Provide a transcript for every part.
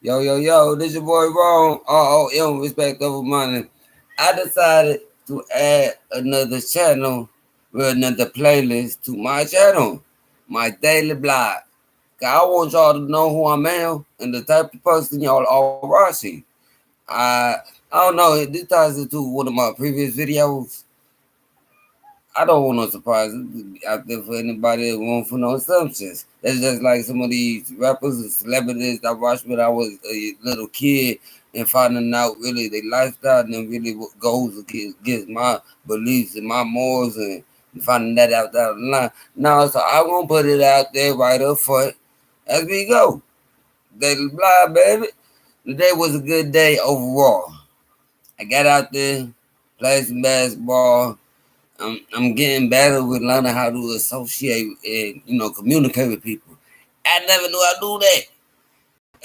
Yo, this your boy R.O.M. R.O.M. Respect over money. I decided to add another channel with another playlist to my channel, my daily blog. 'Cause I want y'all to know who I am and the type of person y'all are watching. I I don't know, this ties into one of my previous videos. I don't want no surprises out there for anybody that want for no assumptions. That's just like some of these rappers and celebrities I watched when I was a little kid and finding out really their lifestyle and then really what goes against my beliefs and my morals and finding that out down the line. Now, so I'm gonna put it out there right up front as we go. Daily Blah, baby. Today was a good day overall. I got out there, played some basketball. I'm getting better with learning how to associate and communicate with people. I never knew I do that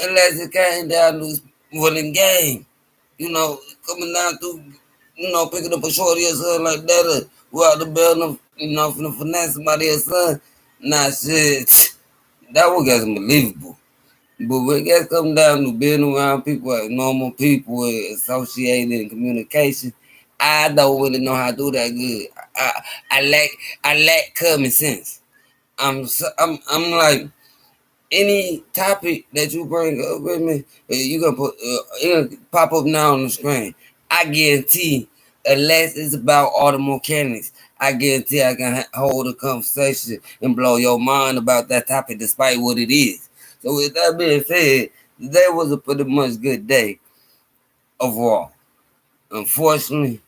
unless it came down to winning game. Coming down to picking up a shorty or something like that, or go out the building, finna finesse somebody or something. Nah, shit, that one gets unbelievable. But when it gets come down to being around people, like normal people, associating and communication, I don't really know how to do that good. I, I lack common sense. I'm like any topic that you bring up with me, you gonna put it'll pop up now on the screen. I guarantee, unless it's about auto mechanics, I guarantee I can hold a conversation and blow your mind about that topic, despite what it is. So with that being said, today was a pretty much good day overall. Unfortunately,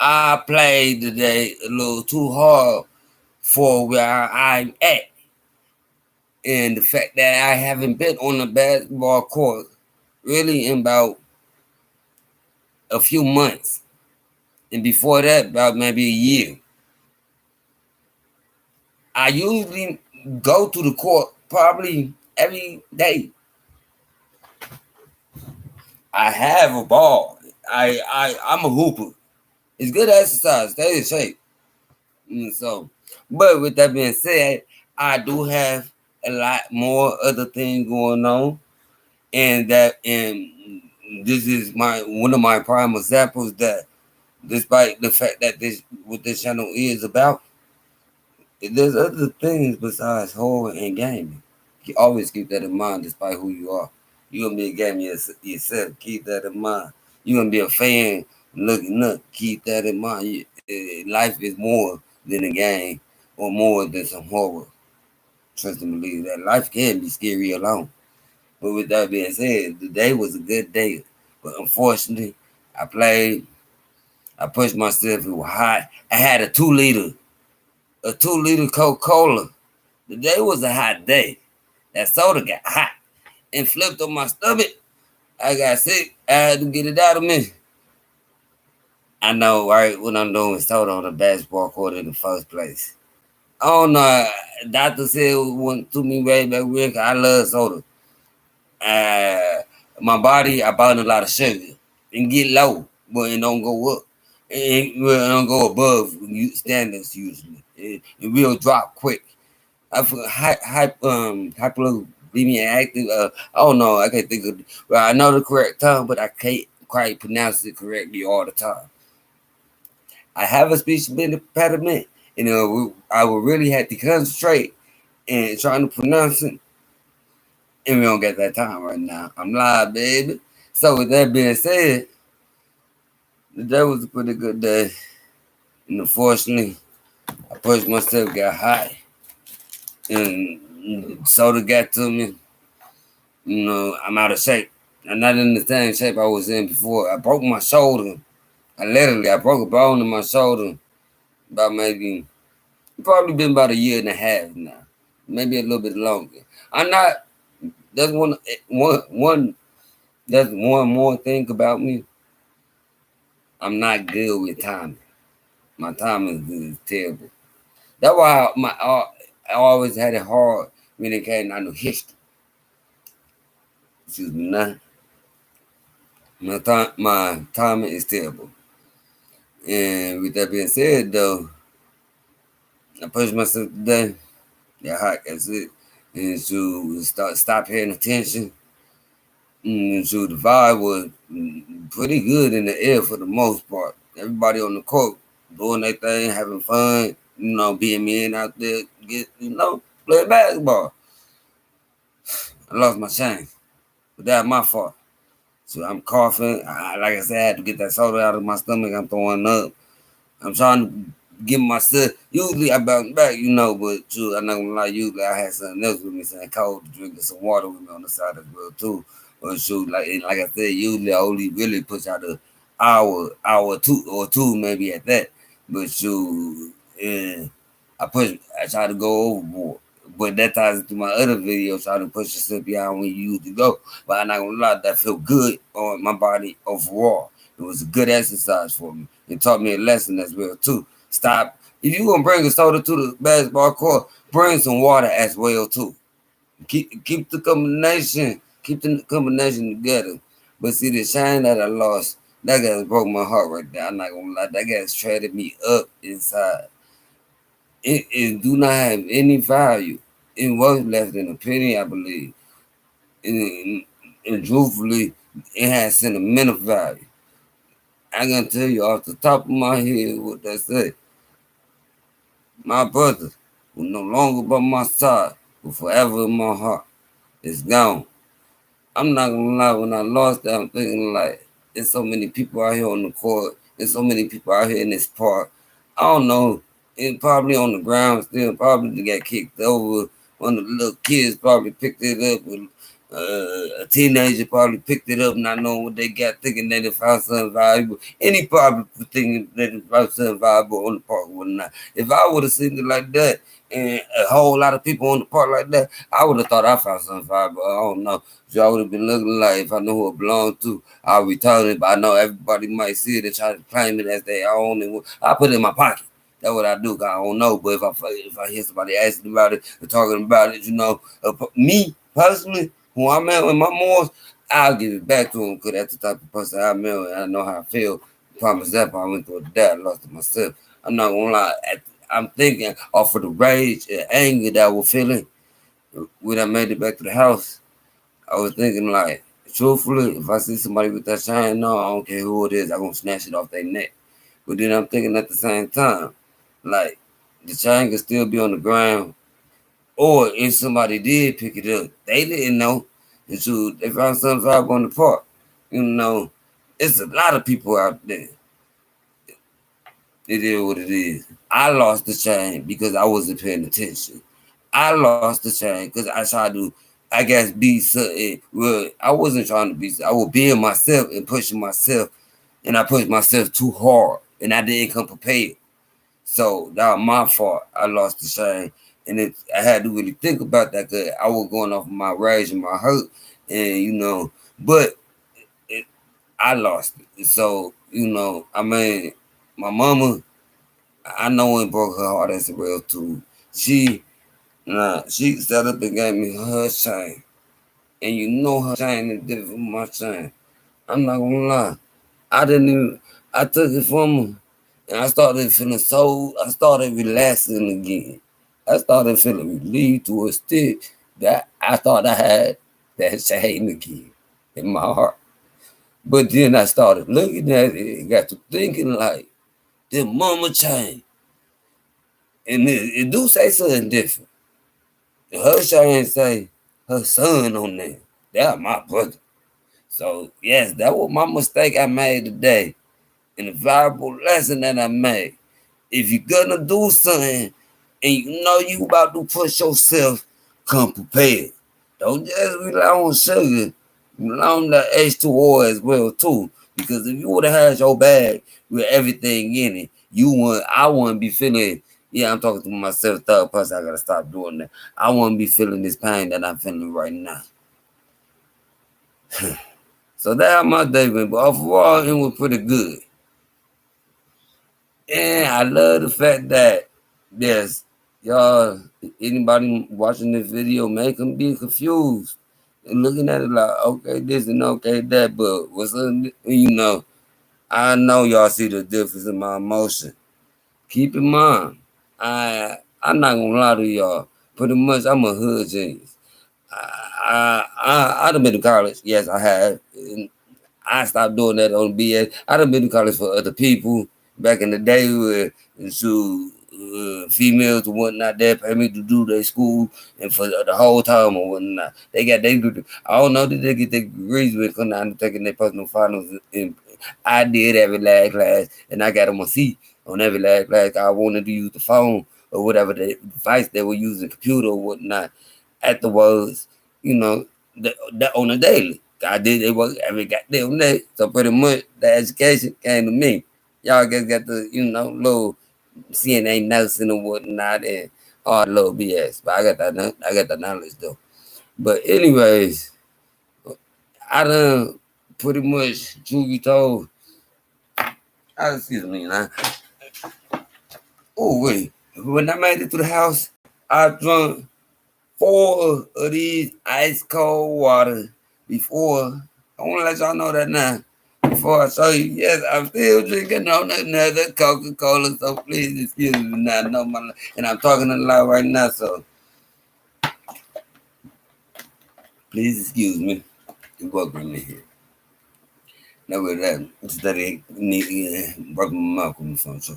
I played today a little too hard for where I'm at. And the fact that I haven't been on the basketball court really in about a few months. And before that, about maybe a year. I usually go to the court probably every day. I have a ball. I'm a hooper. It's good exercise. Stay in shape. So, but with that being said, I do have a lot more other things going on, and this is my one of my prime examples that, despite the fact that this what this channel is about, there's other things besides horror and gaming. You always keep that in mind, despite who you are. You're gonna be a gamer yourself. Keep that in mind. You're gonna be a fan looking up. Keep that in mind. Life is more than a game or more than some horror. Trust and believe that life can be scary alone. But with that being said, the day was a good day. But unfortunately, I played. I pushed myself. It was hot. I had a 2 liter Coca-Cola. The day was a hot day. That soda got hot and flipped on my stomach. I got sick. I had to get it out of me. I know, right? What I'm doing is soda on the basketball court in the first place. I don't know. Doctor said it went to me way back when. 'Cause I love soda. Uh, my body, I burn a lot of sugar and get low, but it don't go up. It don't go above standards usually. It will drop quick. I feel hyperbulimia active. I don't know. I can't think of. Well, I know the correct term, but I can't quite pronounce it correctly all the time. I have a speech impediment, and I would really have to concentrate and trying to pronounce it, and we don't get that time right now. I'm live, baby. So with that being said, that was a pretty good day, and unfortunately, I pushed myself, got hot, and soda got to me. I'm out of shape. I'm not in the same shape I was in before. I broke my shoulder. I broke a bone in my shoulder about maybe, probably been about a year and a half now. Maybe a little bit longer. I'm not, that's one that's one more thing about me. I'm not good with timing. My timing is terrible. That's why I always had it hard when it came down to history. Excuse me, now. My timing is terrible. And with that being said, though, I pushed myself today. Got hot, that's it. And to stop paying attention So the vibe was pretty good in the air for the most part. Everybody on the court doing their thing, having fun, being men out there, play basketball. I lost my shine, but that's my fault. So I'm coughing. Like I said, I had to get that soda out of my stomach. I'm throwing up. I'm trying to get myself. Usually I bounce back, but true, I'm not gonna lie. Usually I had something else with me, something cold to drink and some water with me on the side as well too. But shoot, like I said, usually I only really push out a hour two maybe at that. But shoot, yeah, I try to go overboard. But that ties into my other video, trying to push yourself beyond when you used to go. But I'm not gonna lie, that felt good on my body overall. It was a good exercise for me. It taught me a lesson as well too. Stop. If you gonna bring a soda to the basketball court, bring some water as well too. Keep the combination together. But see the shine that I lost, that guy broke my heart right there. I'm not gonna lie, that guy's shredded me up inside. It do not have any value. It was less than a penny, I believe. And truthfully, it has sentimental value. I can tell you off the top of my head what they say. My brother, who no longer by my side, but forever in my heart, is gone. I'm not gonna lie, when I lost that, I'm thinking like, there's so many people out here on the court, there's so many people out here in this park. I don't know, it probably on the ground still, probably they got kicked over. One of the little kids probably picked it up. A teenager probably picked it up, not knowing what they got, thinking that they found something valuable. Any probably thinking that they found something valuable on the park or whatnot. If I would have seen it like that, and a whole lot of people on the park like that, I would have thought I found something valuable. I don't know. So I would have been looking like if I know who it belonged to, I'll return it. But I know everybody might see it and try to claim it as their own. And I put it in my pocket. That's what I do. 'Cause I don't know. But if I hear somebody asking about it or talking about it, me personally, who I'm at with my morals, I'll give it back to him because that's the type of person I'm at and I know how I feel. Promise that, but I went through that. I lost it myself. I'm not gonna lie. I'm thinking off of the rage and anger that I was feeling when I made it back to the house. I was thinking like, truthfully, if I see somebody with that chain, no, I don't care who it is, I'm gonna snatch it off their neck. But then I'm thinking at the same time, like the chain can still be on the ground, or if somebody did pick it up, they didn't know. And so they found something valuable on the park. You know, it's a lot of people out there. It is what it is. I lost the chain because I wasn't paying attention. I lost the chain because I tried to, I guess, be something. Well, I wasn't trying to be. I was being myself and pushing myself, and I pushed myself too hard, and I didn't come prepared. So that was my fault. I lost the shine, and I had to really think about that because I was going off of my rage and my hurt, and but it, I lost it. So I mean, my mama, I know it broke her heart as well too. She set up and gave me her shine, and her shine is different from my shine. I'm not gonna lie. I didn't even. I took it from her, and I started relaxing again. I started feeling relieved to a state that I thought I had that shame again in my heart. But then I started looking at it and got to thinking like, the mama changed. And it do say something different. Her shine say her son on there. That's my brother. So yes, that was my mistake I made today. And a valuable lesson that I made. If you're gonna do something and you know you about to push yourself, come prepared. Don't just rely on sugar. Rely on the H2O as well too. Because if you would have had your bag with everything in it, I wouldn't be feeling. Yeah, I'm talking to myself third person. I gotta stop doing that. I wouldn't be feeling this pain that I'm feeling right now. So that my day went, but overall it was pretty good. And I love the fact that there's y'all, anybody watching this video may can be confused and looking at it like, okay, this and okay, that, but I know y'all see the difference in my emotion. Keep in mind, I'm not gonna lie to y'all. Pretty much, I'm a hood genius. I done been to college. Yes, I have. And I stopped doing that on BS. I done been to college for other people back in the day where so females and whatnot they pay me to do their school and for the whole time or whatnot. They got they I don't know did they get their degrees with come down and taking their personal finals and I did every last class and I got them a C on every last class. I wanted to use the phone or whatever the device they were using, computer or whatnot. Afterwards, you know, the on the daily. I did it work every goddamn day. So pretty much the education came to me. Y'all just got the, little CNA nursing and whatnot and all the little BS. But I got the knowledge though. But anyways, I done pretty much truth be told. Excuse me now. Oh wait. When I made it to the house, I drunk four of these ice cold water before. I want to let y'all know that now. Before I show you, yes, I'm still drinking on another Coca Cola, so please excuse me now. I know and I'm talking a lot right now, so please excuse me. You're welcome in here. Now with that, instead of working my mouth on the phone, so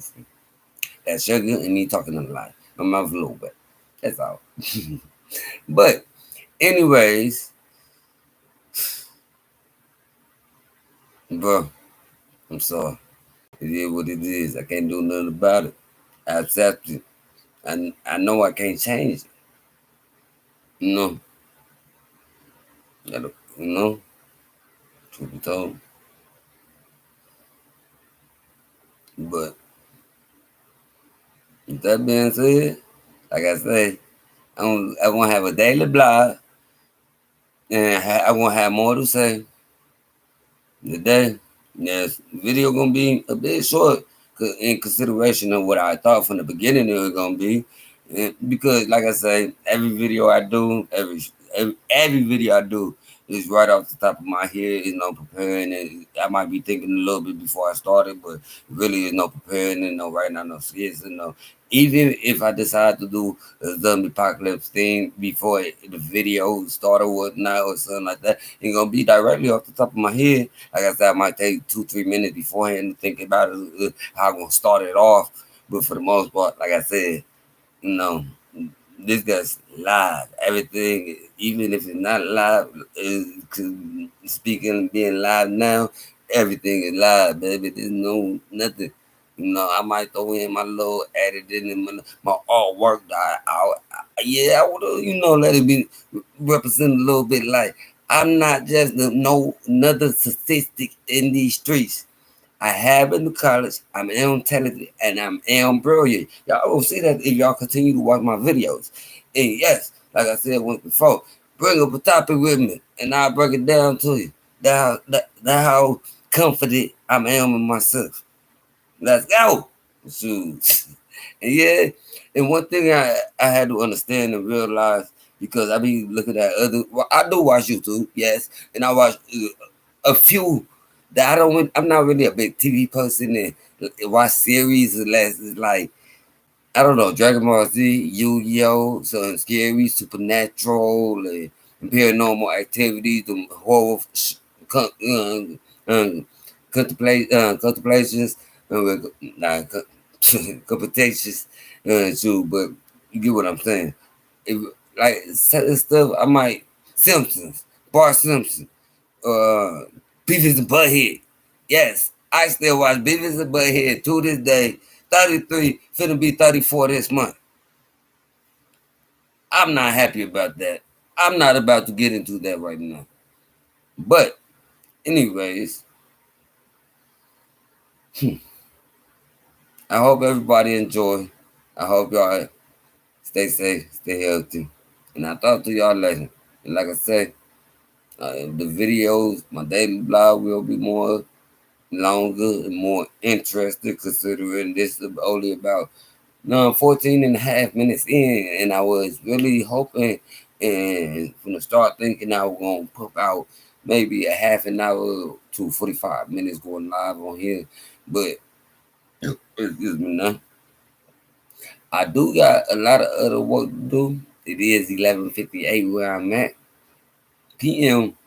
that sugar and me talking a lot. My mouth a little bit. That's all. But anyways, bro, I'm sorry. It is what it is. I can't do nothing about it. I accept it. I know I can't change it. You know, truth be told. But with that being said, like I say, I want to have a daily blog, and I want to have more to say today. Yes, video gonna be a bit short in consideration of what I thought from the beginning it was gonna be, and because like I say, every video I do, every video I do is right off the top of my head. Is no preparing, and I might be thinking a little bit before I started, but really is no preparing and no right now, no skits and no. Even if I decide to do a zombie apocalypse thing before the video start or whatnot or something like that, it's gonna be directly off the top of my head. Like I said, I might take 2-3 minutes beforehand to think about it, how I'm gonna start it off. But for the most part, like I said, you know, this guy's live. Everything, even if it's not live, speaking being live now, everything is live, baby. There's no nothing. I might throw in my little editing and my artwork. Yeah, I would have, let it be represent a little bit like I'm not just no another statistic in these streets. I have been to college. I'm talented and I'm brilliant. Y'all will see that if y'all continue to watch my videos. And yes, like I said once before, bring up a topic with me and I'll break it down to you. That how confident I am in myself. Let's go. Shoot. And yeah, and one thing I had to understand and realize because I be looking at I do watch YouTube, yes, and I watch a few that I don't. I'm not really a big TV person and watch series unless it's like I don't know Dragon Ball Z, Yu-Gi-Oh, something scary, supernatural, and paranormal activities, the horror, um, contemplations, nah, competitions, too. But you get what I'm saying. If, like certain stuff, I might Simpsons, Bart Simpson, uh, Beavis and Butthead. Yes, I still watch Beavis and Butthead to this day. 33, finna be 34 this month. I'm not happy about that. I'm not about to get into that right now. But, anyways, I hope everybody enjoy. I hope y'all stay safe, stay healthy. And I'll talk to y'all later. And like I said, the videos, my daily blog will be more longer and more interesting considering this is only about 14 and a half minutes in. And I was really hoping and from the start thinking I was going to put out maybe a half an hour to 45 minutes going live on here. But, excuse me now. I do got a lot of other work to do. It is 11:58 where I'm at. PM,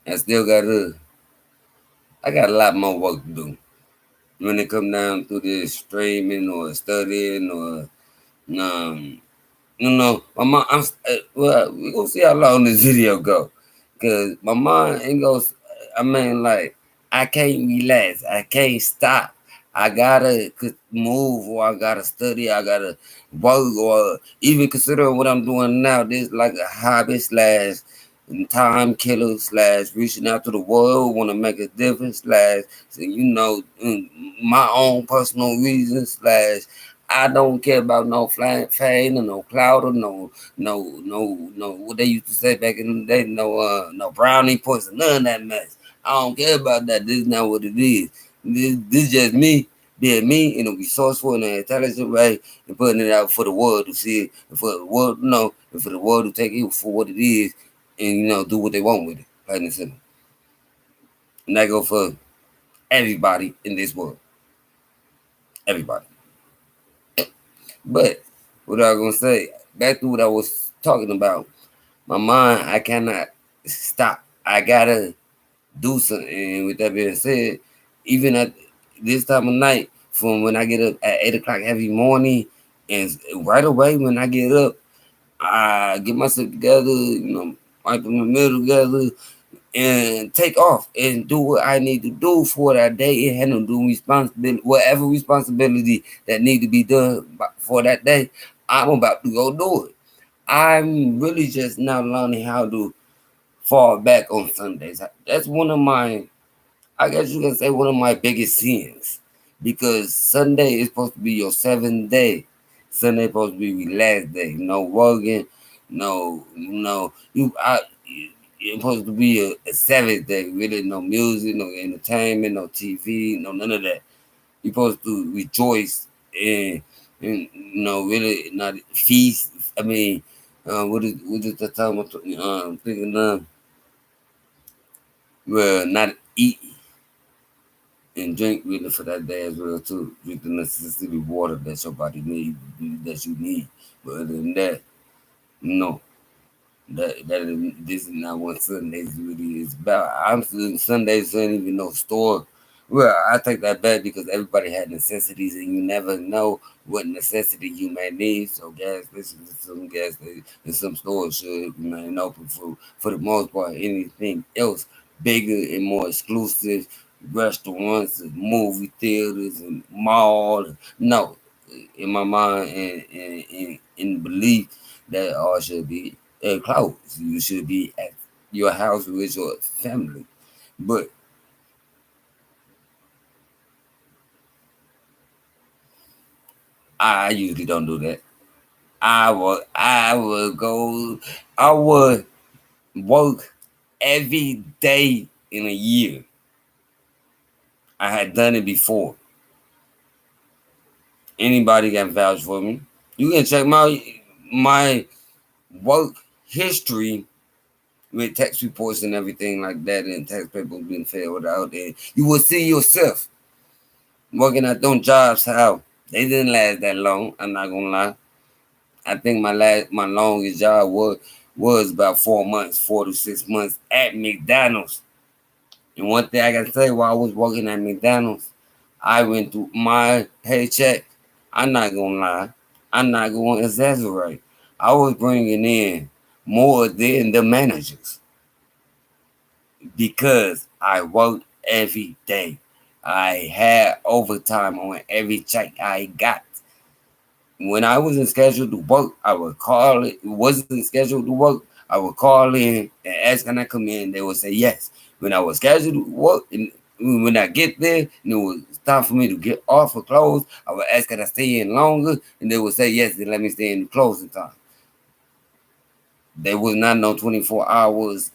I still I got a lot more work to do. When it come down to this streaming or studying or um my mom. Well, we gonna see how long this video go, cause my mom ain't gonna. I mean, like I can't relax. I can't stop. I gotta move, or I gotta study. I gotta work, or even considering what I'm doing now. This like a hobby slash time killer slash reaching out to the world, want to make a difference slash so, my own personal reasons slash I don't care about no fame or no cloud or no what they used to say back in the day, no brownie points or none of that mess. I don't care about that. This is not what it is. This just me being me in a resourceful and an intelligent way and putting it out for the world to see it and for the world to know and for the world to take it for what it is and do what they want with it. Plain and simple. And that go for everybody in this world. Everybody. But what I was gonna say, back to what I was talking about, my mind, I cannot stop. I gotta do something. And with that being said, even at this time of night, from when I get up at 8 o'clock every morning, and right away when I get up, I get myself together, wipe my middle together, and take off and do what I need to do for that day and handle the responsibility, whatever responsibility that need to be done for that day. I'm about to go do it. I'm really just now learning how to fall back on Sundays. That's one of my, I guess you can say, one of my biggest sins because Sunday is supposed to be your seventh day. Sunday supposed to be relaxed day. No working, you're supposed to be a seventh day. Really, no music, no entertainment, no TV, no none of that. You're supposed to rejoice and really not feast. I mean, what is the time? I'm thinking well, not eat and drink really for that day as well too. Drink the necessary water that your body needs, that you need. But other than that, no. This is not what Sundays really is about. I'm saying Sundays ain't even no store. Well, I take that back because everybody had necessities, and you never know what necessity you may need. So gas stations, some gas stations, and some stores should remain open for the most part. Anything else bigger and more exclusive, restaurants, and movie theaters, and mall. No, in my mind and in belief that all should be closed. You should be at your house with your family. But I usually don't do that. I would go I would work every day in a year. I had done it before. Anybody can vouch for me. You can check my work history with tax reports and everything like that and tax papers being filled out there. You will see yourself working at those jobs how they didn't last that long. I'm not gonna lie. I think my longest job was about 4 months, 4 to 6 months at McDonald's. And one thing I gotta say, while I was working at McDonald's, I went through my paycheck. I'm not gonna lie. I'm not gonna exaggerate. I was bringing in more than the managers because I worked every day. I had overtime on every check I got. When I wasn't scheduled to work, I would call it. Wasn't scheduled to work, I would call in and ask can I come in. They would say yes. When I was scheduled to work, and when I get there and it was time for me to get off or close, I would ask can I stay in longer, and they would say yes and let me stay in the closing time. There was not no 24 hours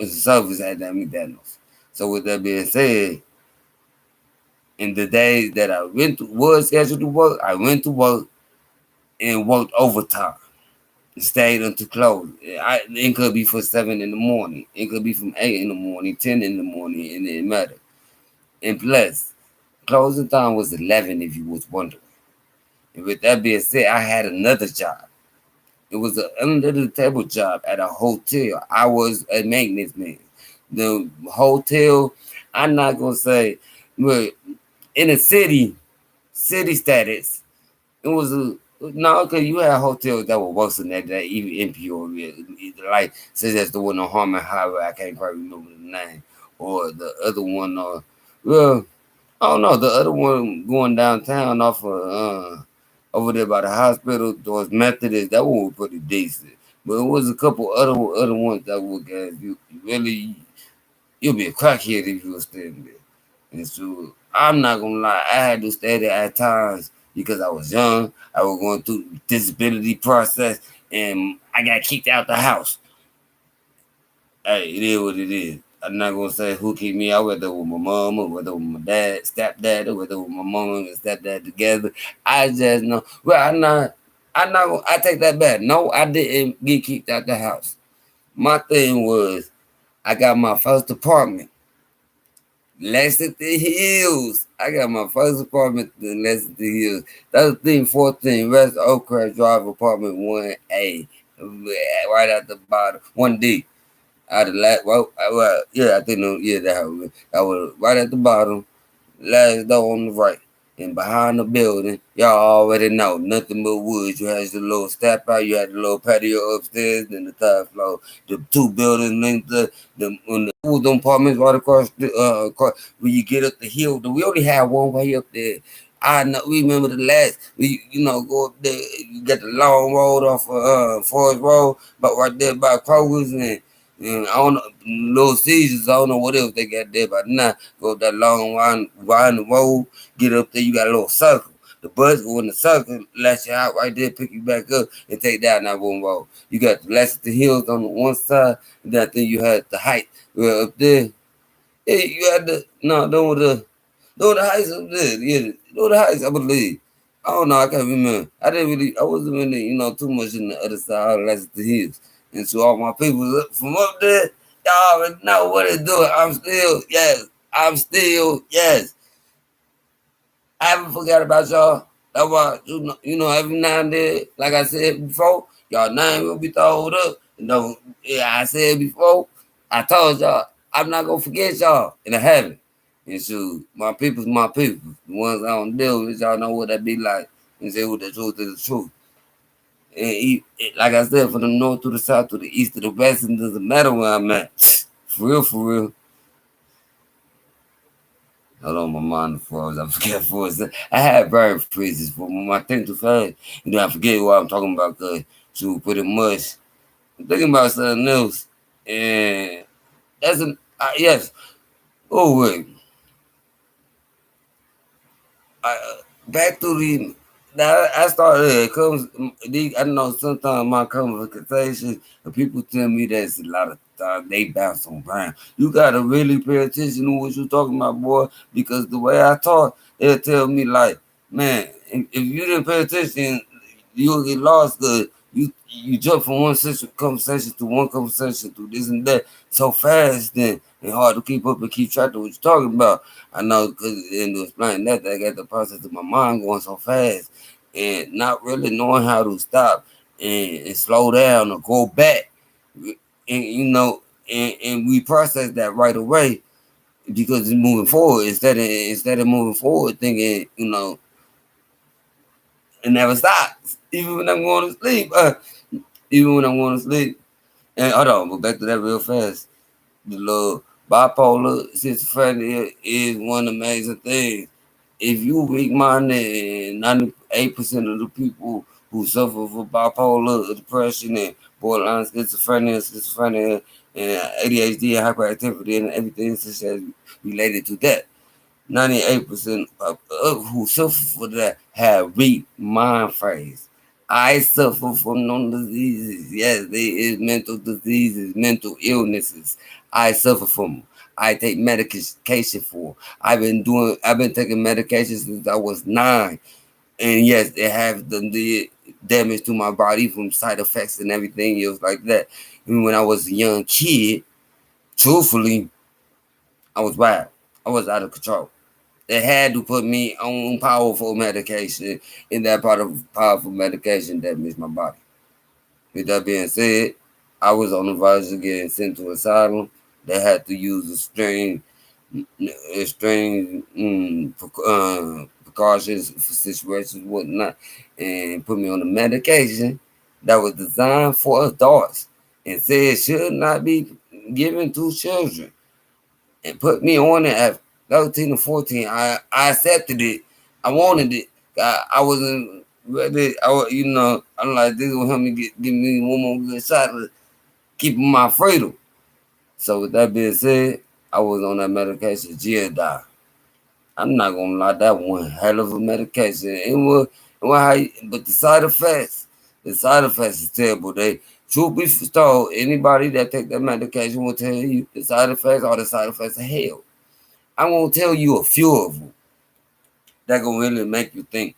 service at that McDonald's. So with that being said, in the days that I was scheduled to work, I went to work and worked overtime. Stayed until close. It could be for 7 in the morning. It could be from 8 in the morning, 10 in the morning, and it didn't matter. And plus, closing time was 11 if you was wondering. And with that being said, I had another job. It was an under the table job at a hotel. I was a maintenance man. The hotel, I'm not gonna say, but in a city status, it was a no, because you had hotels that were worse than that even in Peoria, like such as the one on Harmon Highway. I can't quite remember the name, or the other one. Well, I don't know. The other one going downtown off of over there by the hospital towards Methodist. That one was pretty decent, but it was a couple other ones that would get you really you'll be a crackhead if you were staying there. And so I'm not gonna lie, I had to stay there at times because I was young. I was going through disability process, and I got kicked out the house. Hey, it is what it is. I'm not gonna say who kicked me out, whether it was my mom or whether it was my dad, stepdad, or whether it was my mom and stepdad together. I just know. Well, I'm not gonna. I take that back. No, I didn't get kicked out the house. My thing was, I got my first apartment. Lexington Hills. I got my first apartment in Lexington Hills. That was thing 14, West Oakcrest Drive, apartment 1A. Right at the bottom. 1D. Out of well, yeah, I think yeah, that was right at the bottom. Last door on the right. And behind the building, y'all already know, nothing but woods. You had your little step out, you had the little patio upstairs, then the third floor. The two buildings linked the when the two them apartments right across when you get up the hill. We only had one way up there. I know we remember the last go up there, you get the long road off of Forest Road, but right there by Kroger's and I don't know, Little Caesars, I don't know what else they got there, but now go up that long wind the road, get up there, you got a little circle. The bus go in the circle, let you out right there, pick you back up, and take down that one road. You got the Lexington Hills on the one side, and then I think you had the height up there. Yeah, you had the no, those the heights up there. Yeah, those the heights, I believe. I don't know, I can't remember. I wasn't really, too much in the other side of Lexington Hills. And so all my people from up there, y'all already know what it's doing. I'm still, yes. I haven't forgot about y'all. That's why, every now and then, like I said before, y'all name will be thrown up. Yeah, I said before, I told y'all, I'm not going to forget y'all, and I haven't. And so, my people's my people. The ones I don't deal with, y'all know what that be like. And say what the truth is the truth. And like I said, from the north to the south to the east to the west, it doesn't matter where I'm at. For real, for real. Hold on, my mind froze. I forget for a second. I had brain freezes for my thing too fast. I forget what I'm talking about because she pretty much I'm thinking about something else. And that's yes. Oh, wait. Back to the now I started it comes I know sometimes my conversations and people tell me that's a lot of times they bounce on ground. You gotta really pay attention to what you're talking about, boy, because the way I talk, they'll tell me like, man, if you didn't pay attention, you'll get lost because you jump from one conversation to one conversation to this and that so fast then it's hard to keep up and keep track of what you're talking about. I know because in explaining that, I got the process of my mind going so fast and not really knowing how to stop and slow down or go back. And and we process that right away because it's moving forward instead of moving forward thinking, it never stops. Even when I'm going to sleep. Even when I'm going to sleep. And hold on, but back to that real fast. The little bipolar schizophrenia is one amazing thing. If you weak minded and 98% of the people who suffer from bipolar depression and borderline schizophrenia and ADHD and hyperactivity and everything such as related to that. 98% of who suffer from that have weak mind frames. I suffer from known diseases. Yes, there is mental diseases, mental illnesses. I suffer from. I take medication for. I've been taking medication since I was 9. And yes, it have the damage to my body from side effects and everything else like that. Even when I was a young kid, truthfully, I was wild. I was out of control. They had to put me on powerful medication, and that part of powerful medication damaged my body. With that being said, I was on the verge of getting sent to asylum. They had to use extreme precautions for situations, whatnot, and put me on a medication that was designed for adults and said should not be given to children, and put me on it at 13 or 14. I accepted it. I wanted it. I wasn't ready. I'm like, this will help me give me one more good shot to keep my freedom. So with that being said, I was on that medication, Giada. I'm not gonna lie, that one hell of a medication. But the side effects is terrible. They, truth be told, anybody that take that medication will tell you the side effects are the side effects of hell. I won't tell you a few of them that gonna really make you think.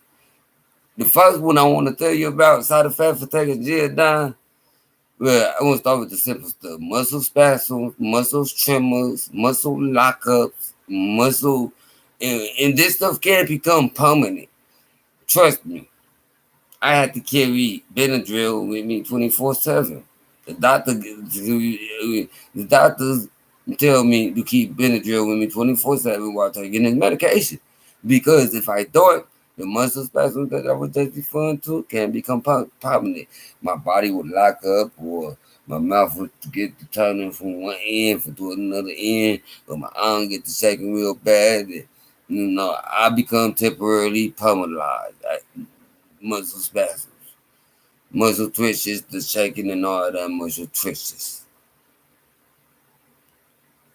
The first one I want to tell you about side effects for taking Giada. Well, I want to start with the simple stuff: muscle spasms, muscle tremors, muscle lockups, and this stuff can become permanent. Trust me, I had to carry Benadryl with me 24/7. The doctors tell me to keep Benadryl with me 24/7 while taking this medication, because if I don't, the muscle spasms that I was just referring to can become permanent. My body would lock up, or my mouth would get to turning from one end to another end, or my arm get to shaking real bad. And, I become temporarily paralyzed. Muscle spasms, muscle twitches, the shaking and all that muscle twitches.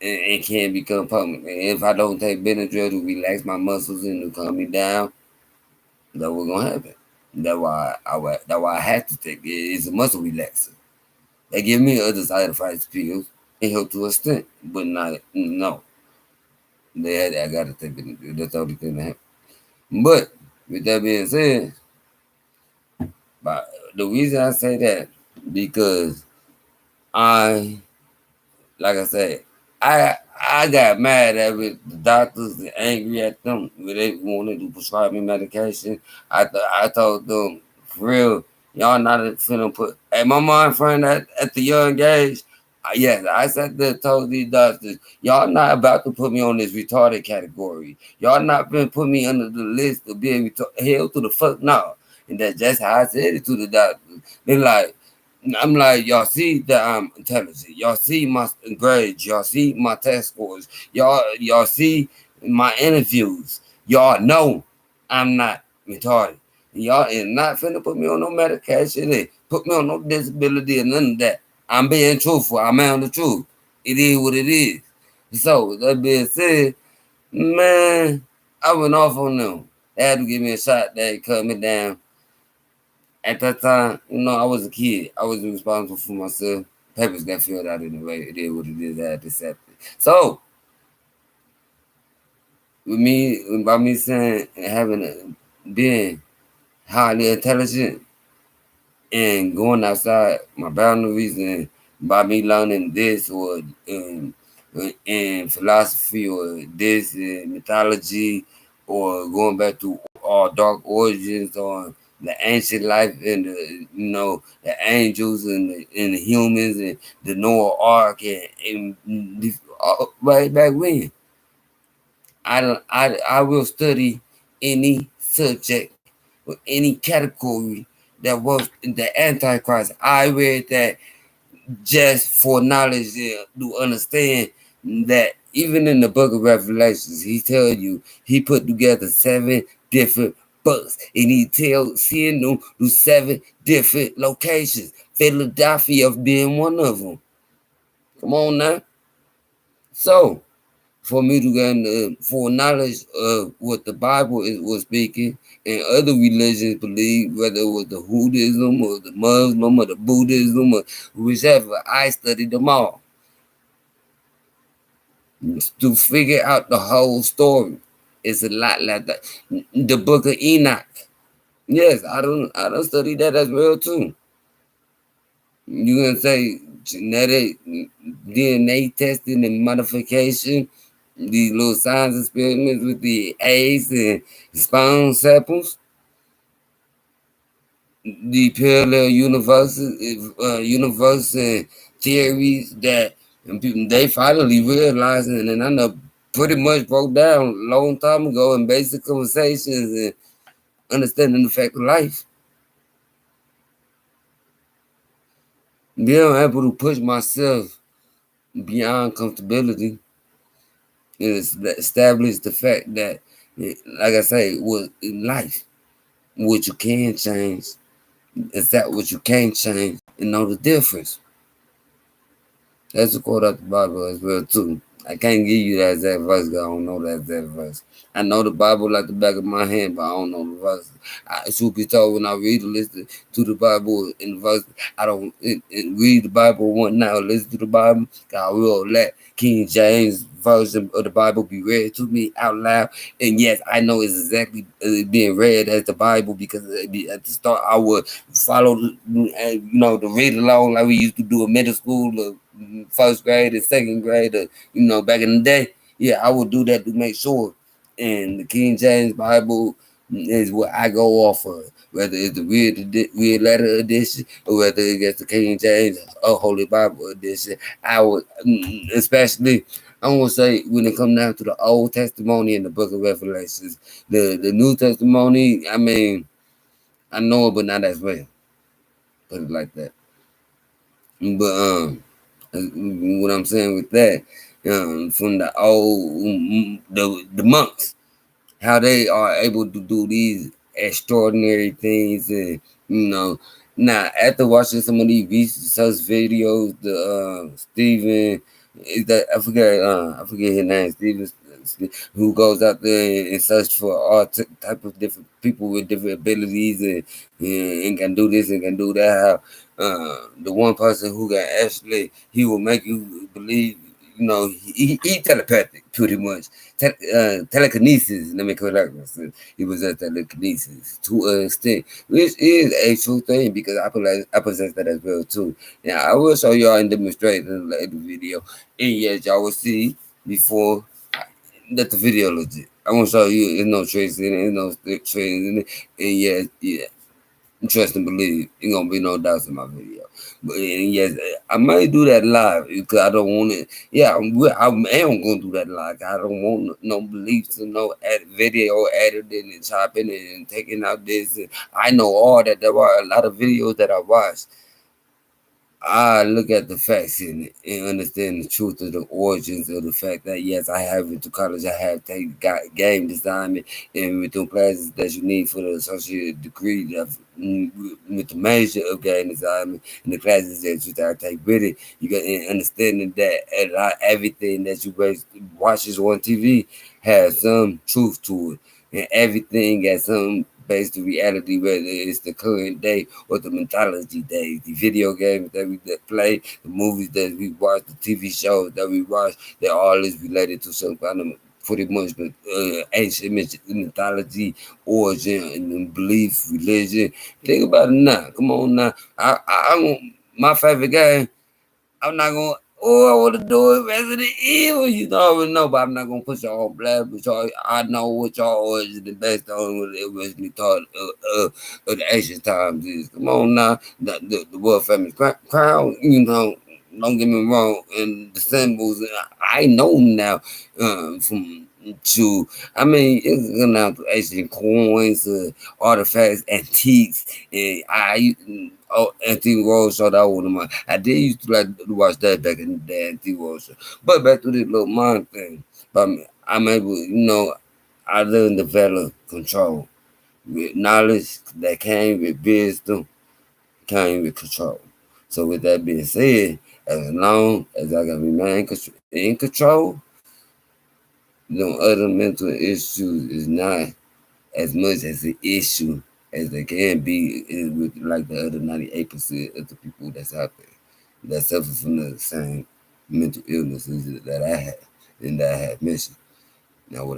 And can become permanent. And if I don't take Benadryl to relax my muscles and to calm me down, that's what's gonna happen. That's why I had to take it. It's a muscle relaxer. They give me other side effects pills and help to a extent, but not no. I gotta take Benadryl. That's the only thing that happens. But with that being said, but the reason I say that, because I like I said, I got mad at it, the doctors and angry at them when they wanted to prescribe me medication. I told them, for real, y'all not finna put. Hey, my mind friend at the young age, yes, I said that, told these doctors, y'all not about to put me on this retarded category. Y'all not been put me under the list of being retarded. Hell to the fuck no. And that's just how I said it to the doctors. They like, I'm like, y'all see that I'm intelligent. Y'all see my grades. Y'all see my test scores. Y'all see my interviews. Y'all know I'm not retarded. Y'all is not finna put me on no medication and put me on no disability or none of that. I'm being truthful. I'm on the truth. It is what it is. So with that being said, man, I went off on them. They had to give me a shot that cut me down. At that time, I was a kid. I was responsible for myself. Papers got filled out anyway. It is what it is. I had to accept it. So, by me saying having being highly intelligent and going outside my boundaries, and by me learning this or in philosophy or this in mythology, or going back to all dark origins or the ancient life and the angels and the humans and the Noah Ark and right back when I will study any subject or any category that was the Antichrist. I read that just for knowledge to understand that even in the book of Revelations, he tell you he put together 7 different books, and he seeing them to 7 different locations. Philadelphia being one of them. Come on now. So for me to get full knowledge of what the Bible was speaking and other religions believe, whether it was the Buddhism or the Muslim or the Buddhism or whichever, I studied them all to figure out the whole story. It's a lot like that. The Book of Enoch. Yes, I don't study that as well too. You gonna say genetic DNA testing and modification, these little science experiments with the eggs and sperm samples. the parallel universe and theories that and people they finally realizing, and I know pretty much broke down a long time ago in basic conversations and understanding the fact of life. Being able to push myself beyond comfortability and establish the fact that, like I say, with in life, what you can change is that what you can't change, and know the difference. That's a quote out the Bible as well too. I can't give you that exact verse because I don't know that exact verse. I know the Bible like the back of my hand, but I don't know the verse. Truth be told, when I read and listen to the Bible in the verse, I don't read the Bible one night or listen to the Bible. I will let King James version of the Bible be read to me out loud. And yes, I know it's exactly being read as the Bible because at the start I would follow, the read along like we used to do in middle school, first grade and second grade, back in the day. Yeah, I would do that to make sure. And the King James Bible is what I go off of, whether it's the real letter edition or whether it's the King James or Holy Bible edition. I would, especially, I want to say when it comes down to the Old Testimony and the Book of Revelations, the New Testimony. I mean, I know it, but not as well. Put it like that. But what I'm saying with that, from the old the monks, how they are able to do these extraordinary things, and now after watching some of these research videos, the Stephen, is that I forget his name, Stephen, who goes out there and search for all type of different people with different abilities, and can do this and can do that. How the one person who can actually, he will make you believe, he telepathic pretty much. Telekinesis, let me correct myself. He was at telekinesis to an extent, which is a true thing because I possess that as well too. Now I will show y'all and demonstrate in the later video, and yes, y'all will see before that the video legit. I want to show you there's no tricks in it, there's no tricks in it, and yeah, trust and believe. Ain't gonna be no doubts in my video. But and yes, I might do that live because I don't want it. Yeah, I am gonna do that live. I don't want no beliefs and no video editing and chopping and taking out this. And I know all that. There are a lot of videos that I watched. I look at the facts in it and understand the truth of the origins of the fact that yes, I have went to college, I have got game design and with the classes that you need for the associate degree with the major of game design and the classes that you gotta take with it. You got understanding that everything that you watches on TV has some truth to it, and everything has some based in reality, whether it's the current day or the mythology days, the video games that we play, the movies that we watch, the TV shows that we watch, they all is related to some kind of pretty much ancient mythology, origin, and belief, religion. Think about it now. Come on now. My favorite game, I'm not gonna. Oh, I want to do it Resident Evil. You already know, but I'm not gonna put y'all on blast. But y'all, I know what y'all origin the best on what it originally thought of the ancient times is. Come on now, the world famous crown. Don't get me wrong. And the symbols, I know now from. To, I mean, it's gonna have ancient coins, artifacts, antiques, and Antique Roadshow, that was one of mine. I did used to like to watch that back in the day, Antique Roadshow. But back to this little mind thing. But I'm able, I learned to develop control. With knowledge that came with wisdom, came with control. So with that being said, as long as I can remain in control, other mental issues is not as much as an issue as they can be with like the other 98% of the people that's out there that suffer from the same mental illnesses that I have and that I have mentioned. Now,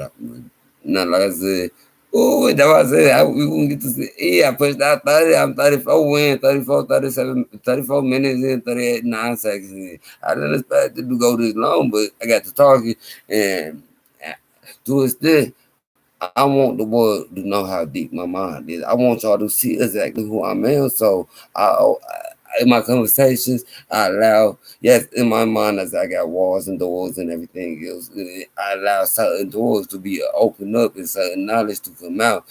not like I said, oh, that's what I said. We gonna get to see. Yeah, I pushed out 30. I'm 34 win, 34, 37, 34 minutes and 38, 9 seconds in. I didn't expect it to go this long, but I got to talking and to extent. I want the world to know how deep my mind is. I want y'all to see exactly who I am. So in my conversations, I allow, yes, in my mind, as I got walls and doors and everything else, I allow certain doors to be opened up and certain knowledge to come out,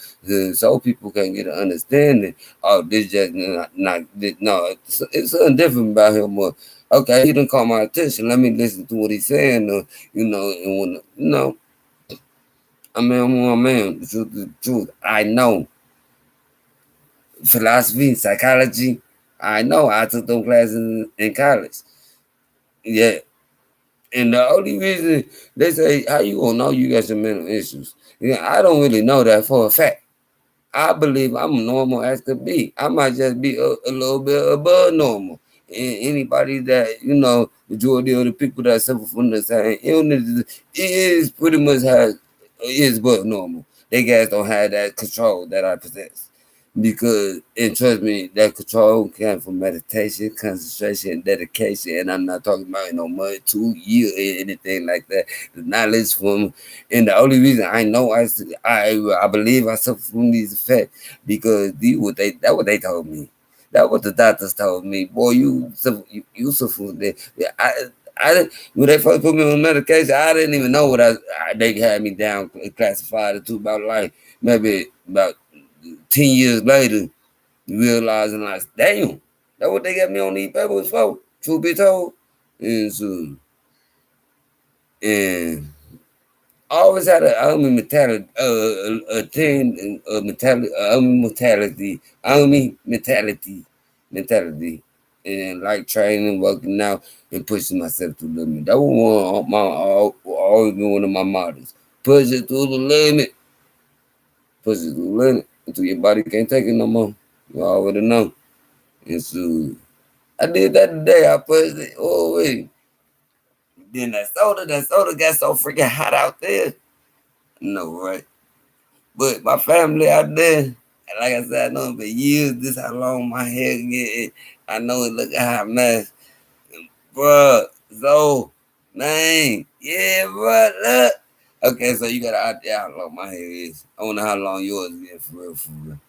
so people can get an understanding. Oh, this just not this, no, it's something different about him. Or, okay, he didn't call my attention. Let me listen to what he's saying. And when I'm a man. The truth is the truth. I know philosophy, psychology. I know. I took those classes in college. Yeah. And the only reason they say, how you gonna know you got some mental issues? Yeah, I don't really know that for a fact. I believe I'm normal as could be. I might just be a little bit above normal. And anybody that, majority of the people that suffer from the same illness is pretty much has is but normal. They guys don't have that control that I possess. Because, and trust me, that control came from meditation, concentration, and dedication. And I'm not talking about no money, 2 years, or anything like that. The knowledge from, and the only reason I know I believe I suffer from these effects because that what they told me. That what the doctors told me. Boy, you suffer from that. Yeah, when they first put me on medication, I didn't even know they had me down classified to about like maybe about 10 years later, realizing like, damn, that what they got me on these papers for. Truth be told, and so and I always had a army mentality, a thing, a mentality, army mentality, and like training, working out, and pushing myself to the limit. That was one of always been one of my mottos. Push it to the limit, push it to the limit until your body can't take it no more. You already know. And so I did that today. I pushed it. Oh wait. Then that soda got so freaking hot out there. No, right? But my family out there, like I said, I know for years this how long my hair get. I know it look a hot mess. Bruh, so man, yeah, bruh, look. Okay, so you got an idea how long my hair is. I wonder how long yours is for real, for real.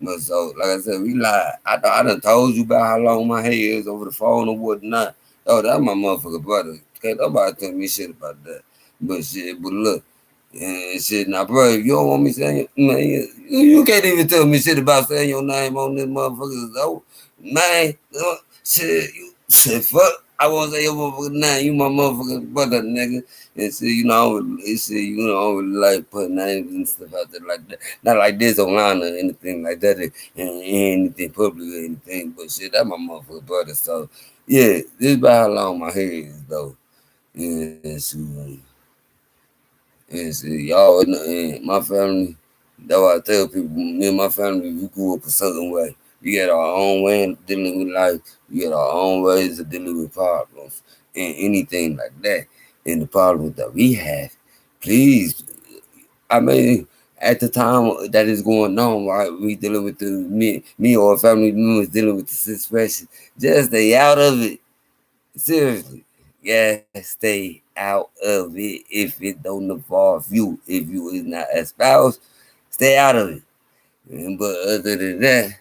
But so, like I said, we lied. I done told you about how long my hair is over the phone or whatnot. Oh, that's my motherfucker brother. Can't nobody tell me shit about that. But look, and shit, now, bro, if you don't want me saying, man, you can't even tell me shit about saying your name on this motherfucker. So, man, shit, shit, fuck. I won't say your motherfucking name. You my motherfucking brother, nigga. And shit, I don't really like putting names and stuff out there like that. Not like this online or anything like that, and anything public or anything. But shit, that's my motherfucking brother. So, yeah, this is about how long my hair is, though. And so, and see, y'all, and my family, that's why I tell people, me and my family, we grew up a certain way. We got our own way of dealing with life. We got our own ways of dealing with problems and anything like that. And the problems that we have, please, I mean, at the time that is going on, right, we dealing with me or family members dealing with the situation, just stay out of it. Seriously. Yeah, stay out of it if it don't involve you. If you is not a spouse, stay out of it. But other than that,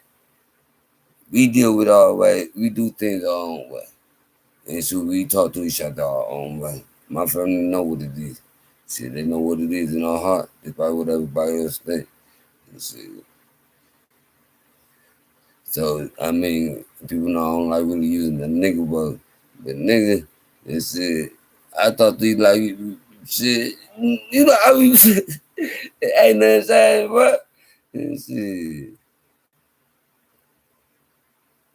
we deal with our way. We do things our own way. And so we talk to each other our own way. My family know what it is. See, they know what it is in our heart. Despite what everybody else think. See, so I mean, people know I don't like really using the nigga word, but nigga, and shit. I thought these like shit. You know, I mean, ain't nothing saying, bro. And shit, you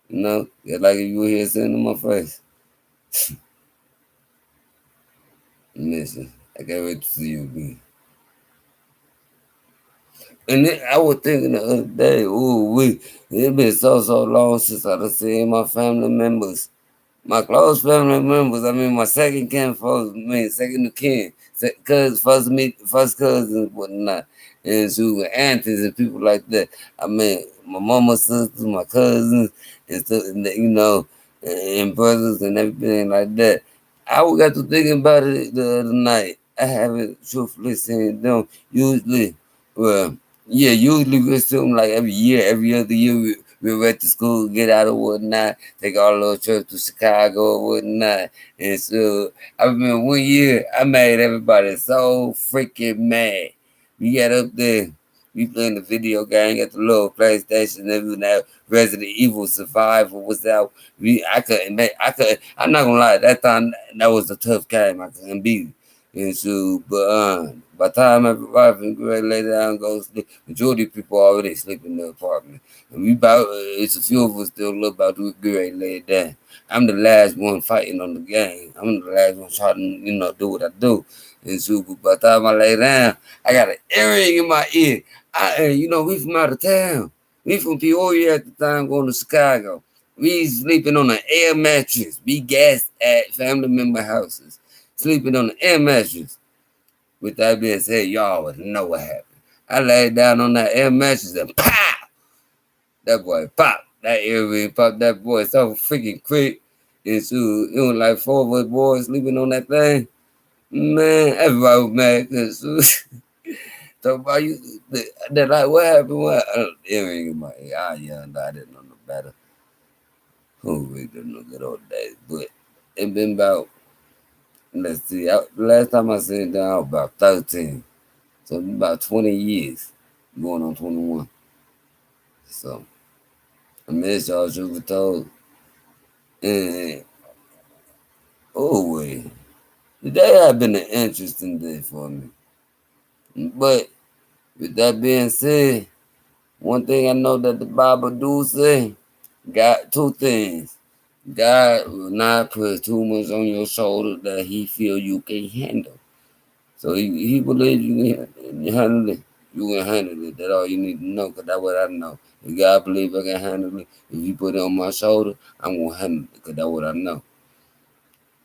know, it's like if you were here sitting in my face. Listen, I can't wait to see you again. And then I was thinking the other day, ooh, it been so long since I done seen my family members. My close family members, I mean, my second kin folks, I mean, second of kin, cousins, first cousins, whatnot, and so with aunties and people like that. I mean, my mama's sisters, my cousins, and stuff, and and brothers and everything like that. I got to thinking about it the other night. I haven't truthfully seen them usually. Well, yeah, usually we assume like every year, every other year, we went to school, get out of whatnot, take our little trip to Chicago or whatnot. And so I remember one year I made everybody so freaking mad. We got up there, we playing the video game, got the little PlayStation, everything that Resident Evil Survival was out. I'm not gonna lie, that time that was a tough game. I couldn't beat it. And so, but by the time everybody and Greg lay down and go to sleep, majority of people already sleep in the apartment. And we about, it's a few of us still look about to get ready to lay it down. I'm the last one fighting on the game. I'm the last one trying to, do what I do. And so, but by the time I lay down, I got an earring in my ear. We from out of town. We from Peoria at the time going to Chicago. We sleeping on an air mattress. We gassed at family member houses sleeping on the air mattress. With that being said, y'all would know what happened. I laid down on that air mattress and pow! That boy pop. That earring popped that boy so freaking quick. And so it was like four of us boys sleeping on that thing. Man, everybody was mad because talk about you. They're like, what happened? What? Earring in my ear. Yeah, no, I didn't know no better. Who we didn't know good old days. But it been about, let's see, the last time I seen down, I was about 13. So about 20 years, going on 21. So I miss y'all, truth be told. And oh wait, today has been an interesting day for me. But with that being said, one thing I know that the Bible do say, God, two things. God will not put too much on your shoulder that He feel you can handle. So he believes you can handle it. You can handle it. That's all you need to know, because that's what I know. If God believe I can handle it, if He put it on my shoulder, I'm going to handle it, because that's what I know.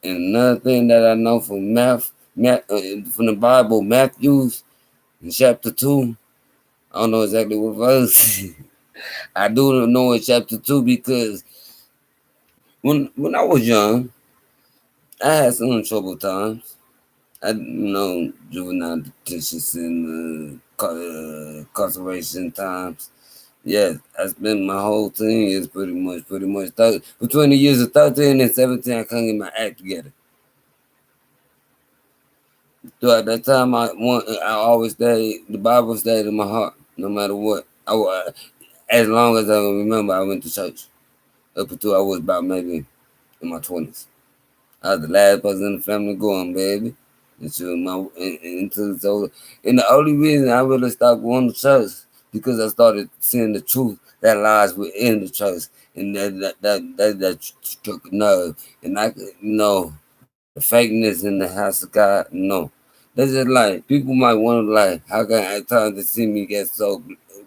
And another thing that I know from from the Bible, Matthews in chapter 2, I don't know exactly what verse. I do know in chapter 2 because when I was young, I had some trouble times. I know juvenile detention and incarceration times. Yes, I spent my whole 10 years pretty much 30, between the years of 13 and 17. I couldn't get my act together. Throughout that time, I always stayed. The Bible stayed in my heart, no matter what. As long as I can remember, I went to church up until I was about maybe in my 20s. I was the last person in the family going, baby. Into so, and the only reason I really stopped going to church because I started seeing the truth that lies within the church, and that struck a nerve, and I could the fakeness in the house of God. No, that's just like people might wonder like how can at times they see me get so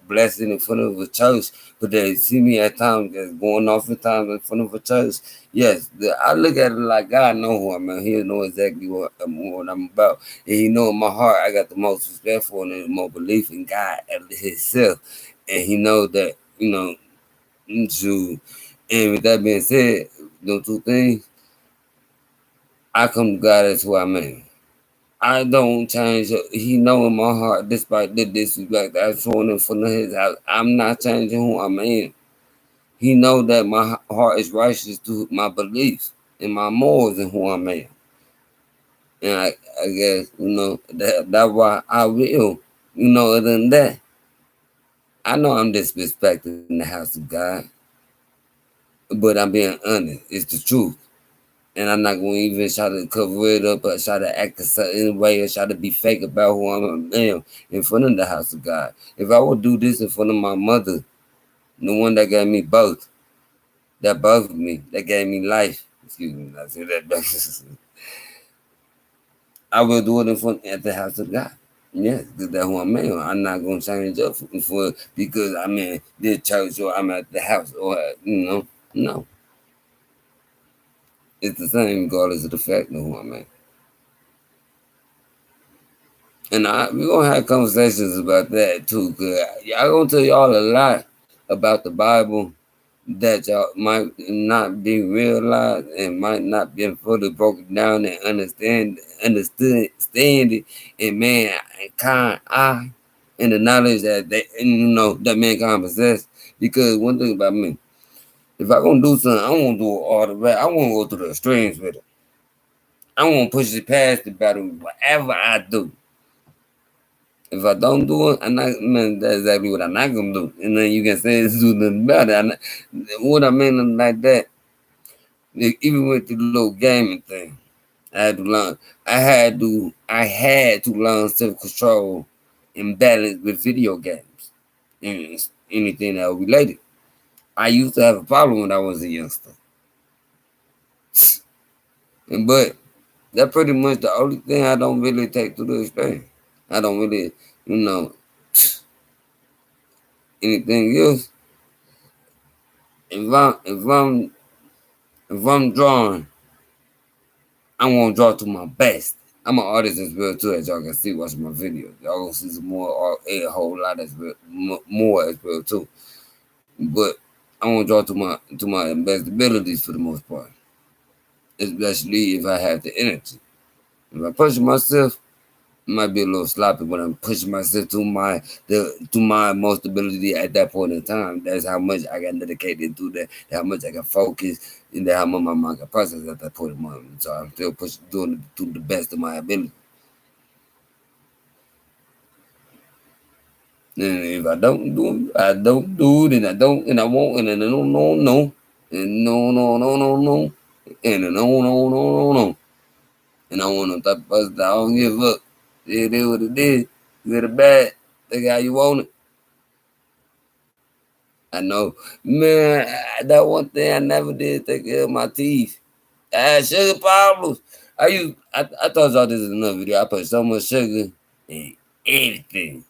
blessed in front of a church, but they see me at times that's going off at times in front of a church. Yes, I look at it like God know who I'm at. He know exactly what I'm about. And He know in my heart I got the most respect for and the most belief in God and Himself. And He know that, to and with that being said, those two things, I come to God as who I'm at. I don't change. He know in my heart, despite the disrespect I've shown in front of His house, I'm not changing who I'm in. He know that my heart is righteous to my beliefs and my morals and who I'm at. And I guess, that's why I will. Other than that, I know I'm disrespecting the house of God, but I'm being honest. It's the truth. And I'm not going to even try to cover it up or try to act a certain way or try to be fake about who I am in front of the house of God. If I would do this in front of my mother, the one that gave me birth, that birthed me, that gave me life, excuse me, I say that, I will do it in front at the house of God. Yes, because that's who I'm at. I'm not going to change up for because I'm in this church or I'm at the house or, no. It's the same regardless of the fact of who I'm at. And we're gonna have conversations about that too, cause I gonna tell y'all a lot about the Bible that y'all might not be realized and might not be fully broken down and understand it in mankind eye. and the knowledge that that mankind possess. Because one thing about me, if I gonna do something, I won't do it all the way. I won't go through the extremes with it. I won't push it past the battle. Whatever I do, if I don't do it, I'm not. Man, that's exactly what I'm not gonna do. And then you can say it's do nothing about it. What I mean like that, even with the little gaming thing, I had to learn. I had to learn self control and balance with video games and anything that was related. I used to have a problem when I was a youngster, but that's pretty much the only thing I don't really take to the extreme. I don't really, you know, anything else. If I'm drawing, I'm gonna draw to my best. I'm an artist as well too, as y'all can see watching my videos. Y'all gonna see some more art, a whole lot as well, more as well too. But I want to draw to my best abilities for the most part, especially if I have the energy. If I push myself, it might be a little sloppy, but I'm pushing myself to my most ability at that point in time. That's how much I got dedicated to that, how much I can focus, and how much my mind can process at that point in time. So I'm still pushing, doing it to the best of my ability. And if I don't do it, I don't do it, and I don't, and I won't, and then no, no, no, and no, no, no, no, no, and no, no, no, no, no. And I want to type of person that I don't give up. It is what it is. Good or bad, take it how you want it. I know, man. That one thing I never did take care of my teeth. I had sugar problems. I told y'all this in another video. I put so much sugar in everything.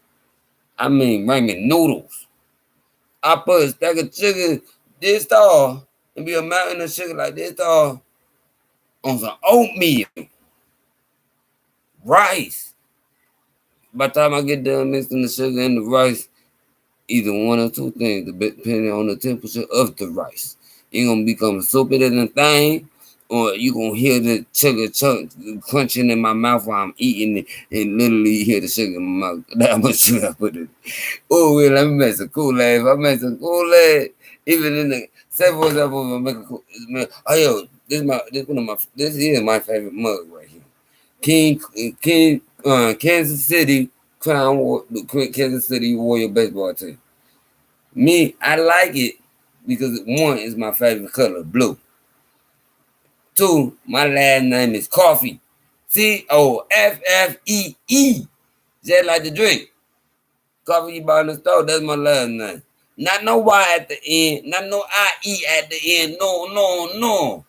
I mean, ramen noodles. I put a stack of sugar this tall and be a mountain of sugar like this tall on some oatmeal, rice. By the time I get done mixing the sugar and the rice, either one or two things, depending on the temperature of the rice. It's gonna become soupy than a thing, or you gonna hear the sugar chunk crunching in my mouth while I'm eating it, and literally hear the sugar in my mouth. That much sugar I put in. Oh, well, let me make some Kool-Aid. If I make some Kool-Aid, even in the say for example, if I make a oh yo, this is my favorite mug right here. Kansas City Kansas City Warrior baseball team. Me, I like it because one is my favorite color, blue. Two, my last name is Coffee. Coffee. Just like the drink. Coffee you buy in the store, that's my last name. Not no Y at the end, not no IE at the end. No, no, no.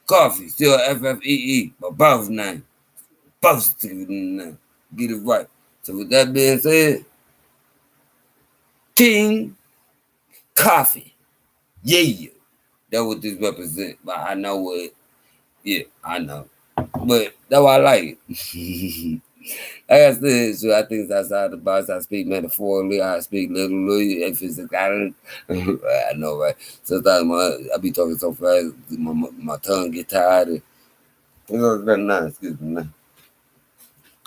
Coffee, still FFEE, my boss name. Boss name. Get it right. So with that being said, King Coffee. Yeah. That's what this represents. But I know what, yeah, I know. But that's why I like it. Like I said, so I think it's outside the box. I speak metaphorically. I speak literally. If it's a guy, I know, right? Sometimes I be talking so fast, my tongue get tired. It's very nice, excuse me.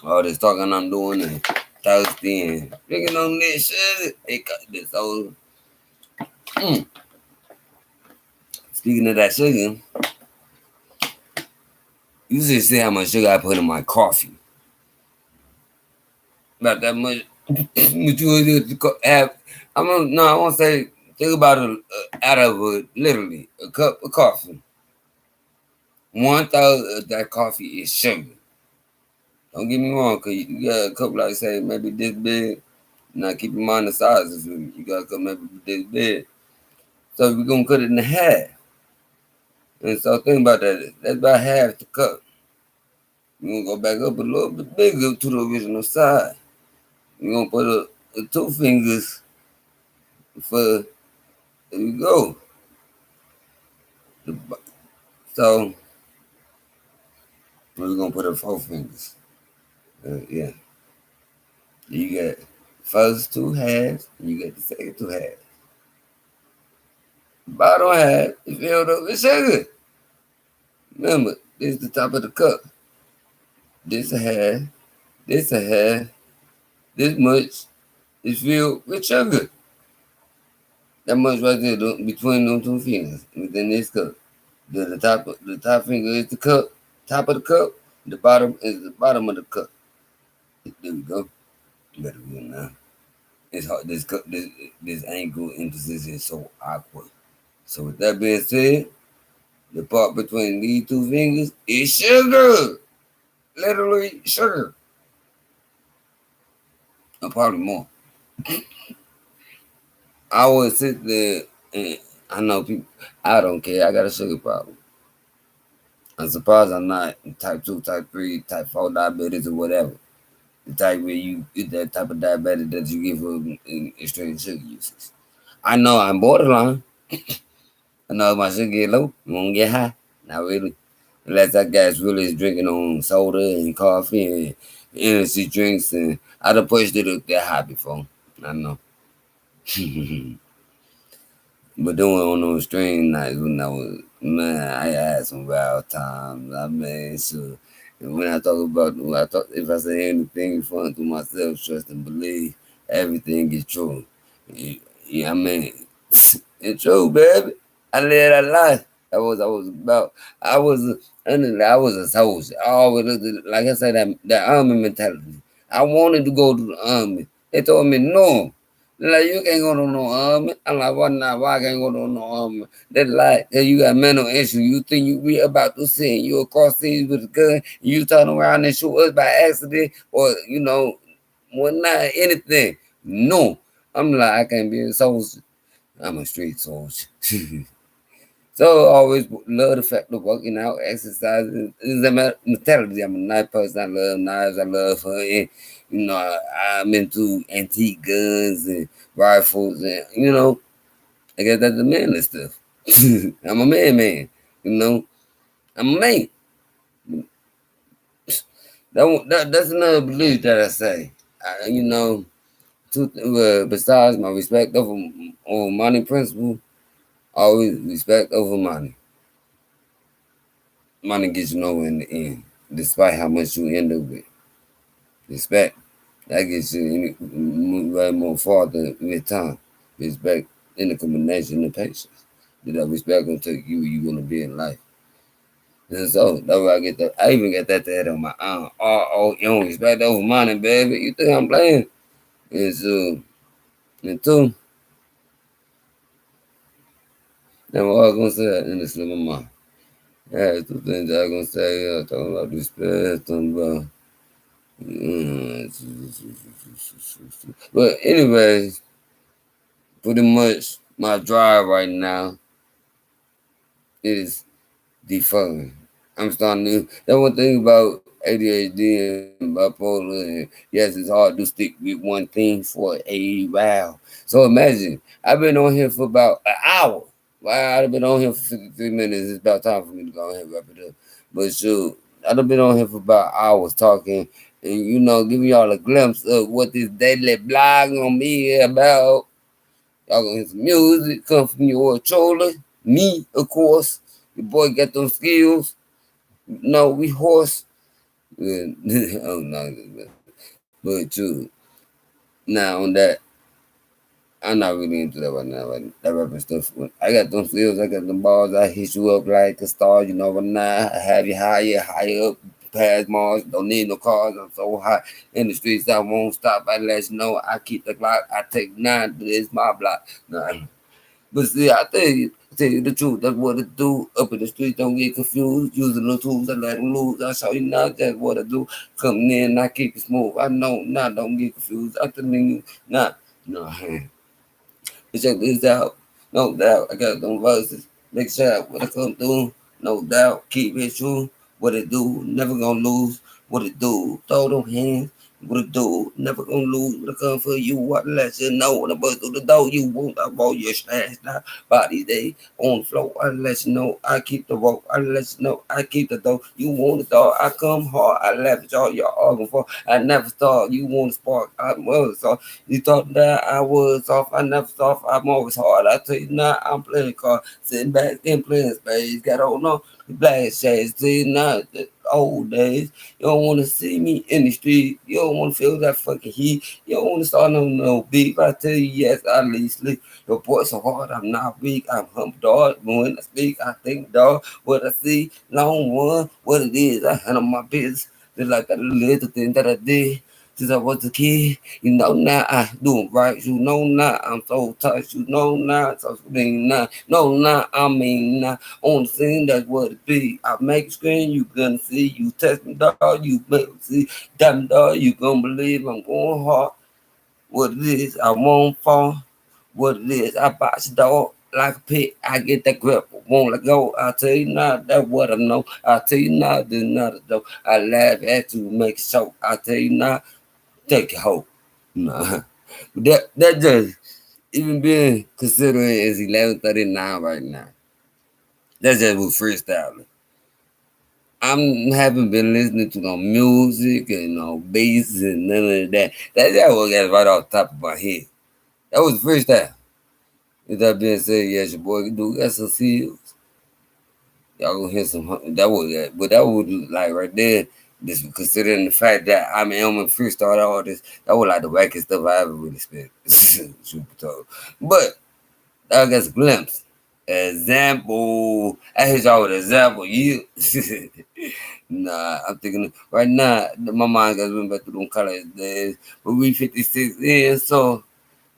All this talking I'm doing and thirsty and drinking on this shit. It got this old. Mm. Speaking of that sugar, you should see how much sugar I put in my coffee. About that much. But you have. I won't say. Think about it out of literally a cup of coffee. 1/3 of that coffee is sugar. Don't get me wrong, cause you got a cup like say maybe this big. Now keep in mind the sizes. You got a cup maybe this big. So we're gonna cut it in half. And so think about that. That's about half the cup. We're gonna go back up a little bit bigger to the original size. We're gonna put two fingers for there you go. So we're gonna put up four fingers. Yeah. You got first two halves, and you got the second two halves. Bottom half is filled up with sugar. Remember, this is the top of the cup. This a half, this a half, this much, It's filled with sugar. That much right there between them two fingers within this cup. The top finger is the cup, top of the cup. The bottom is the bottom of the cup. There we go. You better go now. It's hard. This angle in position is so awkward. So with that being said, the part between these two fingers is sugar. Literally sugar. Or probably more. I would sit there and I know people. I don't care. I got a sugar problem. I'm surprised I'm not type 2, type 3, type 4 diabetes or whatever. The type where you get that type of diabetes that you get from extreme sugar usage. I know I'm borderline. I know if my sugar get low, I'm gonna get high. Not really. Unless that guy's really is drinking on soda and coffee and energy drinks, and I done pushed it up that high before. I know. But doing on those stream nights when I was, man, I had some wild times. I mean, so and when I talk about, when I talk, if I say anything fun to myself, trust and believe, everything is true. Yeah, I mean, it's true, baby. I lived that life. I was about, I was, I was a soldier. I always looked at, like I said, that army mentality. I wanted to go to the army. They told me no. They're like, you can't go to no army. I'm like, what not? Why I can't go to no army? They're like, hey, you got mental issues. You think we about to sin. You across seas with a gun. You turn around and shoot us by accident or, what not, anything. No. I'm like, I can't be a soldier. I'm a street soldier. So I always love the fact of working out, exercising. It's a mentality. I'm a nice person. I love knives. I love hunting. I'm into antique guns and rifles, and I guess that's the manly stuff. I'm a man. You know, I'm a man. That's another belief that I say. Besides my respect over money principle, always respect over money. Money gets you nowhere in the end, despite how much you end up with. Respect, that gets you way more farther with time. Respect in the combination of patience. That respect gonna take you where you gonna be in life. And so that's where I get that. I even got that on my arm. R.O.M. Respect over money, baby. You think I'm playing? And so, and two, then what I was gonna say in the slip of my mind. Yeah, two things I was gonna say. Talking about respect, talking about. But anyways, pretty much my drive right now is deferring. I'm starting to. That's one thing about ADHD and bipolar. And yes, it's hard to stick with one thing for a while. So imagine I've been on here for about an hour. Wow, I've been on here for 53 minutes. It's about time for me to go ahead and wrap it up. But shoot, I've been on here for about hours talking and giving y'all a glimpse of what this daily blog gonna be about. Y'all gonna hear some music come from your troller. Me, of course. Your boy got those skills. No, we horse. Oh no, but true. Now on that, I'm not really into that right now. Right? That rapping stuff. I got them skills. I got them balls. I hit you up like a star. Right now. I have you higher up. Past Mars. Don't need no cars. I'm so hot in the streets. I won't stop. I let you know. I keep the clock. I take 9. It's my block. Nah, but see, tell you the truth. That's what it do. Up in the street, don't get confused. Using the tools, I let them lose. I show you now that's what I do. Coming in, I keep it smooth. I know, nah, don't get confused. I'm telling you, nah, no, hey. Check this out. No doubt, I got them verses. Make sure what I come through. No doubt, keep it true. What it do, never gonna lose. What it do, throw them hands. What it do, never gonna lose. What I come for you, what let you know. When I bust through the door, you won't. I roll your stash now. Body day on the floor. I let you know. I keep the rope. I let you know. I keep the door. You want it all. I come hard. I laugh at y'all arguing for. I never thought you want to spark. I was off. You thought that I was off. I never thought I'm always hard. I tell you now, I'm playing card. Sitting back and playing space. Got on no black shades. See now. old days. You don't want to see me in the street. You don't want to feel that fucking heat. You don't want to start no beef. I tell you, yes, I lead sleep. Your voice so hard, I'm not weak. I'm humble, dog. But when I speak, I think, dog. What I see, long one, what it is, I handle my business. Just like that little thing that I did since I was a kid. You know now I doing right. You know now I'm so touched. You know now so clean now. No now I mean now on the scene that's what it be. I make a screen you gonna see. You test me dog you make see. Damn dog you gonna believe I'm going hard. What it is I won't fall. What it is I box the dog. Like a pig, I get that grip, won't let go. I tell you now, that's what I know. I tell you now, this not a joke. I laugh at you, make it so. I tell you now, take your hope. Nah. That just even being considering is 11:39 right now. That's just with freestyling. I'm haven't been listening to no music and no bass and none of that. That's just what got right off the top of my head. That was freestyle. With that being said, yes, your boy do got some seals. Y'all gonna hear some that was that, but that was like right there. Just considering the fact that I'm a freestyle artist, that was like the wackest stuff I ever really spent. Super told. But I got a glimpse. Example. I hit y'all with an example. You nah, I'm thinking right now my mind got went back to them college days. But we 56 in, so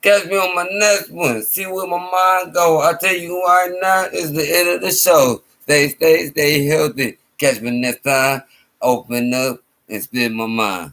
catch me on my next one. See where my mind go. I tell you right now, it's the end of the show. Stay healthy. Catch me next time. Open up and spit my mind.